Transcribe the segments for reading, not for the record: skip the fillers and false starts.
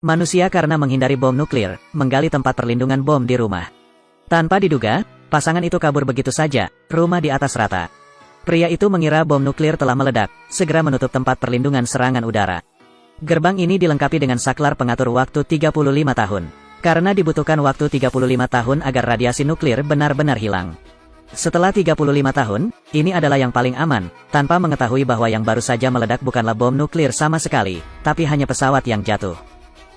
Manusia karena menghindari bom nuklir, menggali tempat perlindungan bom di rumah. Tanpa diduga, pasangan itu kabur begitu saja, rumah di atas rata. Pria itu mengira bom nuklir telah meledak, segera menutup tempat perlindungan serangan udara. Gerbang ini dilengkapi dengan saklar pengatur waktu 35 tahun. Karena dibutuhkan waktu 35 tahun agar radiasi nuklir benar-benar hilang. Setelah 35 tahun, ini adalah yang paling aman, tanpa mengetahui bahwa yang baru saja meledak bukanlah bom nuklir sama sekali, tapi hanya pesawat yang jatuh.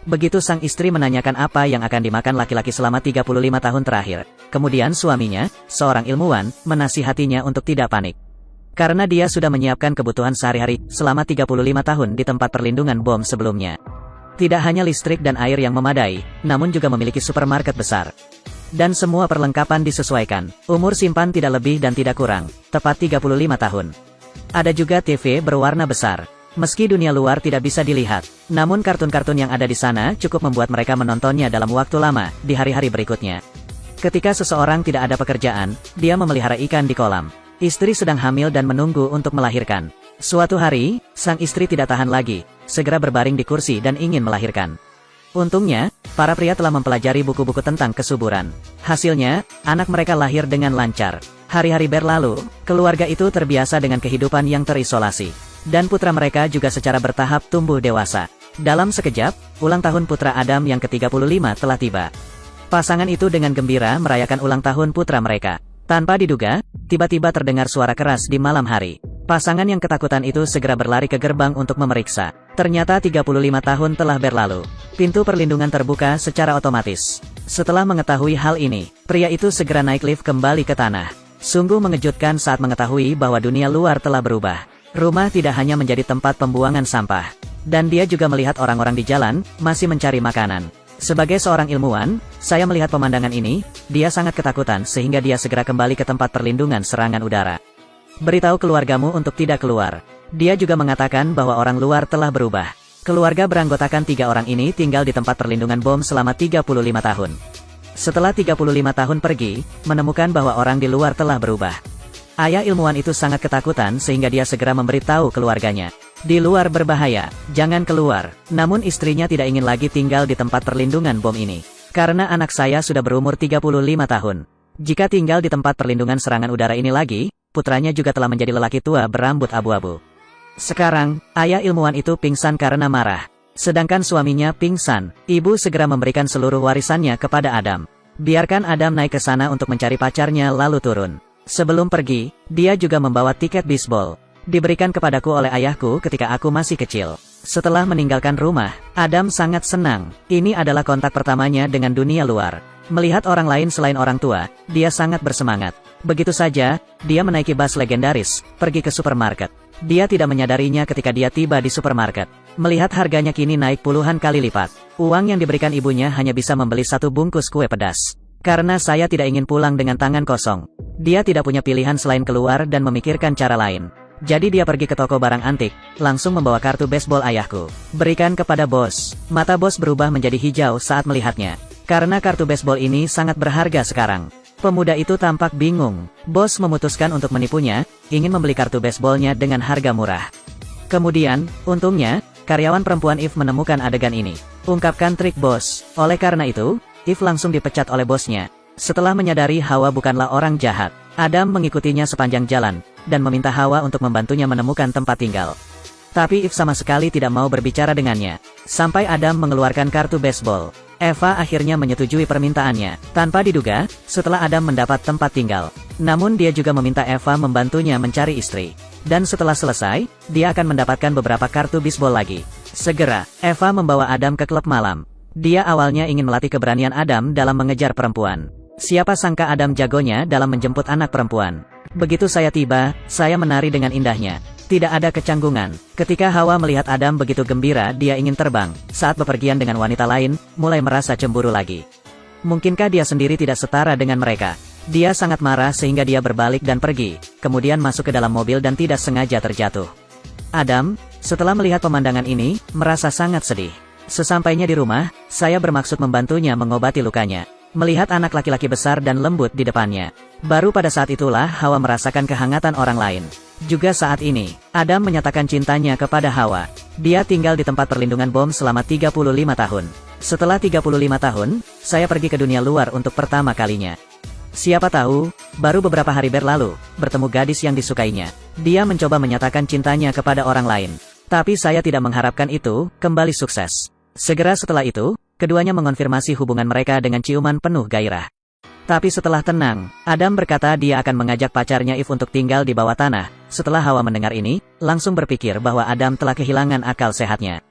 Begitu sang istri menanyakan apa yang akan dimakan laki-laki selama 35 tahun terakhir. Kemudian suaminya, seorang ilmuwan, menasihatinya untuk tidak panik. Karena dia sudah menyiapkan kebutuhan sehari-hari selama 35 tahun di tempat perlindungan bom sebelumnya. Tidak hanya listrik dan air yang memadai, namun juga memiliki supermarket besar. Dan semua perlengkapan disesuaikan. Umur simpan tidak lebih dan tidak kurang, tepat 35 tahun. Ada juga TV berwarna besar. Meski dunia luar tidak bisa dilihat, namun kartun-kartun yang ada di sana cukup membuat mereka menontonnya dalam waktu lama, di hari-hari berikutnya. Ketika seseorang tidak ada pekerjaan, dia memelihara ikan di kolam. Istri sedang hamil dan menunggu untuk melahirkan. Suatu hari, sang istri tidak tahan lagi, segera berbaring di kursi dan ingin melahirkan. Untungnya, para pria telah mempelajari buku-buku tentang kesuburan. Hasilnya, anak mereka lahir dengan lancar. Hari-hari berlalu, keluarga itu terbiasa dengan kehidupan yang terisolasi. Dan putra mereka juga secara bertahap tumbuh dewasa. Dalam sekejap, ulang tahun putra Adam yang ke-35 telah tiba. Pasangan itu dengan gembira merayakan ulang tahun putra mereka. Tanpa diduga, tiba-tiba terdengar suara keras di malam hari. Pasangan yang ketakutan itu segera berlari ke gerbang untuk memeriksa. Ternyata 35 tahun telah berlalu. Pintu perlindungan terbuka secara otomatis. Setelah mengetahui hal ini, pria itu segera naik lift kembali ke tanah. Sungguh mengejutkan saat mengetahui bahwa dunia luar telah berubah. Rumah tidak hanya menjadi tempat pembuangan sampah. Dan dia juga melihat orang-orang di jalan, masih mencari makanan. Sebagai seorang ilmuwan, saya melihat pemandangan ini, dia sangat ketakutan sehingga dia segera kembali ke tempat perlindungan serangan udara. Beritahu keluargamu untuk tidak keluar. Dia juga mengatakan bahwa orang luar telah berubah. Keluarga beranggotakan 3 orang ini tinggal di tempat perlindungan bom selama 35 tahun. Setelah 35 tahun pergi, menemukan bahwa orang di luar telah berubah. Ayah ilmuwan itu sangat ketakutan sehingga dia segera memberitahu keluarganya. Di luar berbahaya, jangan keluar. Namun istrinya tidak ingin lagi tinggal di tempat perlindungan bom ini. Karena anak saya sudah berumur 35 tahun. Jika tinggal di tempat perlindungan serangan udara ini lagi, putranya juga telah menjadi lelaki tua berambut abu-abu. Sekarang, ayah ilmuwan itu pingsan karena marah. Sedangkan suaminya pingsan, ibu segera memberikan seluruh warisannya kepada Adam. Biarkan Adam naik ke sana untuk mencari pacarnya lalu turun. Sebelum pergi, dia juga membawa tiket bisbol. Diberikan kepadaku oleh ayahku ketika aku masih kecil. Setelah meninggalkan rumah, Adam sangat senang. Ini adalah kontak pertamanya dengan dunia luar. Melihat orang lain selain orang tua, dia sangat bersemangat. Begitu saja, dia menaiki bus legendaris, pergi ke supermarket. Dia tidak menyadarinya ketika dia tiba di supermarket. Melihat harganya kini naik puluhan kali lipat. Uang yang diberikan ibunya hanya bisa membeli 1 bungkus kue pedas. Karena saya tidak ingin pulang dengan tangan kosong. Dia tidak punya pilihan selain keluar dan memikirkan cara lain. Jadi dia pergi ke toko barang antik, langsung membawa kartu baseball ayahku. Berikan kepada bos. Mata bos berubah menjadi hijau saat melihatnya. Karena kartu baseball ini sangat berharga sekarang. Pemuda itu tampak bingung. Bos memutuskan untuk menipunya, ingin membeli kartu baseballnya dengan harga murah. Kemudian, untungnya, karyawan perempuan Eve menemukan adegan ini. Ungkapkan trik bos. Oleh karena itu, Eve langsung dipecat oleh bosnya. Setelah menyadari Hawa bukanlah orang jahat, Adam mengikutinya sepanjang jalan, dan meminta Hawa untuk membantunya menemukan tempat tinggal. Tapi Eve sama sekali tidak mau berbicara dengannya. Sampai Adam mengeluarkan kartu baseball. Eva akhirnya menyetujui permintaannya. Tanpa diduga, setelah Adam mendapat tempat tinggal. Namun dia juga meminta Eva membantunya mencari istri. Dan setelah selesai, dia akan mendapatkan beberapa kartu bisbol lagi. Segera, Eva membawa Adam ke klub malam. Dia awalnya ingin melatih keberanian Adam dalam mengejar perempuan. Siapa sangka Adam jagonya dalam menjemput anak perempuan. Begitu saya tiba, saya menari dengan indahnya. Tidak ada kecanggungan. Ketika Hawa melihat Adam begitu gembira, dia ingin terbang. Saat bepergian dengan wanita lain, mulai merasa cemburu lagi. Mungkinkah dia sendiri tidak setara dengan mereka? Dia sangat marah sehingga dia berbalik dan pergi, kemudian masuk ke dalam mobil dan tidak sengaja terjatuh. Adam, setelah melihat pemandangan ini, merasa sangat sedih. Sesampainya di rumah, saya bermaksud membantunya mengobati lukanya. melihat anak laki-laki besar dan lembut di depannya. Baru pada saat itulah Hawa merasakan kehangatan orang lain. Juga saat ini, Adam menyatakan cintanya kepada Hawa. Dia tinggal di tempat perlindungan bom selama 35 tahun. Setelah 35 tahun, saya pergi ke dunia luar untuk pertama kalinya. Siapa tahu, baru beberapa hari berlalu, bertemu gadis yang disukainya. Dia mencoba menyatakan cintanya kepada orang lain. Tapi saya tidak mengharapkan itu kembali sukses. Segera setelah itu, keduanya mengonfirmasi hubungan mereka dengan ciuman penuh gairah. Tapi setelah tenang, Adam berkata dia akan mengajak pacarnya Eve untuk tinggal di bawah tanah. Setelah Hawa mendengar ini, langsung berpikir bahwa Adam telah kehilangan akal sehatnya.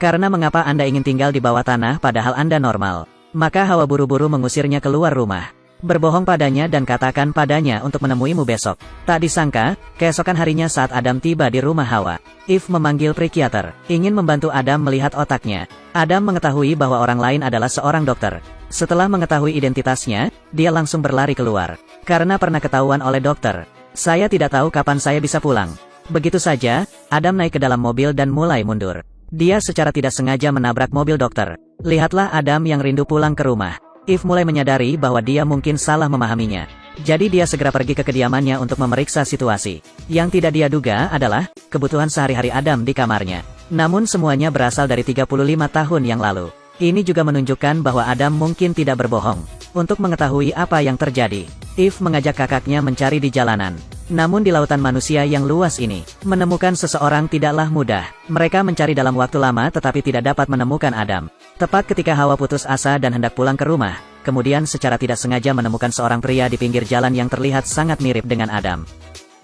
Karena mengapa Anda ingin tinggal di bawah tanah padahal Anda normal? Maka Hawa buru-buru mengusirnya keluar rumah. Berbohong padanya dan katakan padanya untuk menemuimu besok. Tak disangka, keesokan harinya saat Adam tiba di rumah Hawa, Eve memanggil psikiater, ingin membantu Adam melihat otaknya. Adam mengetahui bahwa orang lain adalah seorang dokter. Setelah mengetahui identitasnya, dia langsung berlari keluar. Karena pernah ketahuan oleh dokter, saya tidak tahu kapan saya bisa pulang. Begitu saja, Adam naik ke dalam mobil dan mulai mundur. Dia secara tidak sengaja menabrak mobil dokter. Lihatlah Adam yang rindu pulang ke rumah. Eve mulai menyadari bahwa dia mungkin salah memahaminya. Jadi dia segera pergi ke kediamannya untuk memeriksa situasi. Yang tidak dia duga adalah kebutuhan sehari-hari Adam di kamarnya. Namun semuanya berasal dari 35 tahun yang lalu. Ini juga menunjukkan bahwa Adam mungkin tidak berbohong. Untuk mengetahui apa yang terjadi, Eve mengajak kakaknya mencari di jalanan. Namun di lautan manusia yang luas ini, menemukan seseorang tidaklah mudah. Mereka mencari dalam waktu lama tetapi tidak dapat menemukan Adam. Tepat ketika Hawa putus asa dan hendak pulang ke rumah, kemudian secara tidak sengaja menemukan seorang pria di pinggir jalan yang terlihat sangat mirip dengan Adam.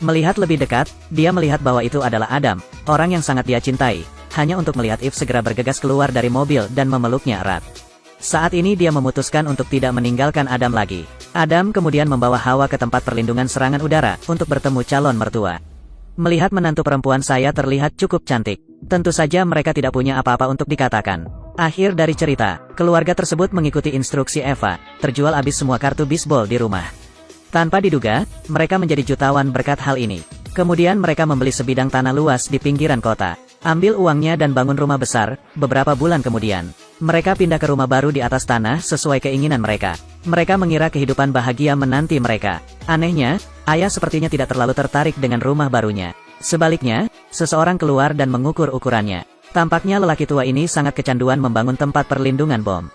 Melihat lebih dekat, dia melihat bahwa itu adalah Adam, orang yang sangat dia cintai. Hanya untuk melihat Eve segera bergegas keluar dari mobil dan memeluknya erat. Saat ini dia memutuskan untuk tidak meninggalkan Adam lagi. Adam kemudian membawa Hawa ke tempat perlindungan serangan udara untuk bertemu calon mertua. Melihat menantu perempuan saya terlihat cukup cantik. Tentu saja mereka tidak punya apa-apa untuk dikatakan. Akhir dari cerita, keluarga tersebut mengikuti instruksi Eva, terjual habis semua kartu bisbol di rumah. Tanpa diduga, mereka menjadi jutawan berkat hal ini. Kemudian mereka membeli sebidang tanah luas di pinggiran kota. Ambil uangnya dan bangun rumah besar. Beberapa bulan kemudian, mereka pindah ke rumah baru di atas tanah sesuai keinginan mereka. Mereka mengira kehidupan bahagia menanti mereka. Anehnya, ayah sepertinya tidak terlalu tertarik dengan rumah barunya. Sebaliknya, seseorang keluar dan mengukur ukurannya. Tampaknya lelaki tua ini sangat kecanduan membangun tempat perlindungan bom.